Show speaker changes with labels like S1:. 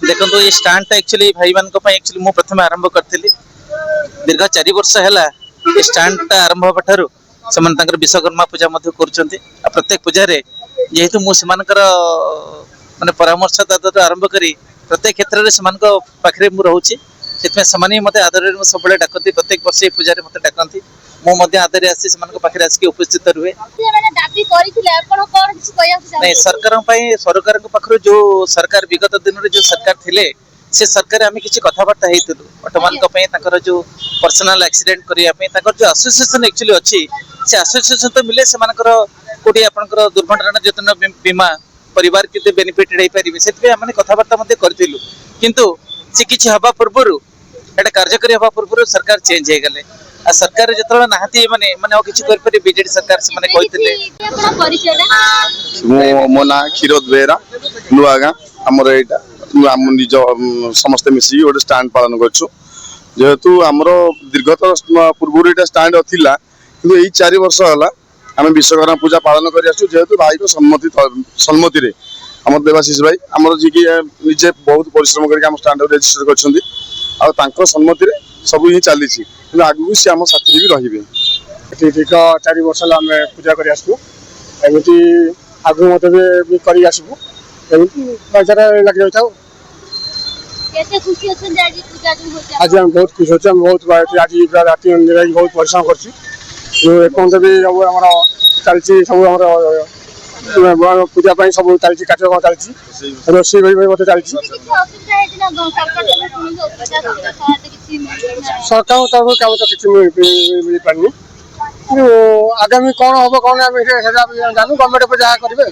S1: देखो ये stand actually भाई मान एक्चुअली मु प्रथम आरंभ करी दीर्घ 4 वर्ष है स्टांड आरंभ हबार से विश्वकर्मा पूजा कर प्रत्येक पूजा जेहेतु मुझे माने परामर्श आरंभ करी प्रत्येक क्षेत्र में पाखे रोचे से मत आदर सब डाकती प्रत्येक वर्ष पूजा मत डाकती मुझे आदर आसी पाखे आसिक उपस्थित रुए नहीं सरकार पाखर जो सरकार विगत दिन में जो सरकार थिले से सरकार आम किसी कथबार्ता ऑटोमान जो पर्सनल एक्सीडेंट करने जो एसोसिएशन एक्चुअली अच्छी से एसोसिएशन तो मिले से कौटी आप दुर्घटना जतन बीमा परिवार के बेनिफिटेड हो पारे से कथबार्ता करूँ किंतु से किसी हवा पूर्व एटा कार्यकारी हवा पूर्व सरकार चेंज हो गले आ सरकार जो नहाती माने माने किसी कर बीजेडी सरकार से माने
S2: मो ना क्षीरोद बेहरा नुआ गाँ आमर यहाँ आम निज समस्ते मिसिकी गोटे स्टांड पालन करूँ जेहेतु आमर दीर्घतर पूर्व यहाँ स्टांड थिला कि यही 4 वर्ष है आम विश्वकर्मा पूजा पालन कर जेहेतु भाई को सम्मति आम देवाशीष भाई आमर जी निजे बहुत परिश्रम कर स्टांड रेजिस्टर कर सम्मति सब ही चली आगू सी आम साथी भी रे
S3: दीर्घ 4 वर्ष आम पूजा करमती आगू मत भी करसबू लग जाऊ आज हम बहुत खुश अच्छे बहुत आज रात बहुत परिश्रम कर भी चलती सब पूजा सब चलती कार्यक्रम चलती रोषे मत चलती सरकार तरफ कम तो किसी मिल पारनी आगामी कौन हम कौन जानू गवर्नमेंट जहाँ करेंगे।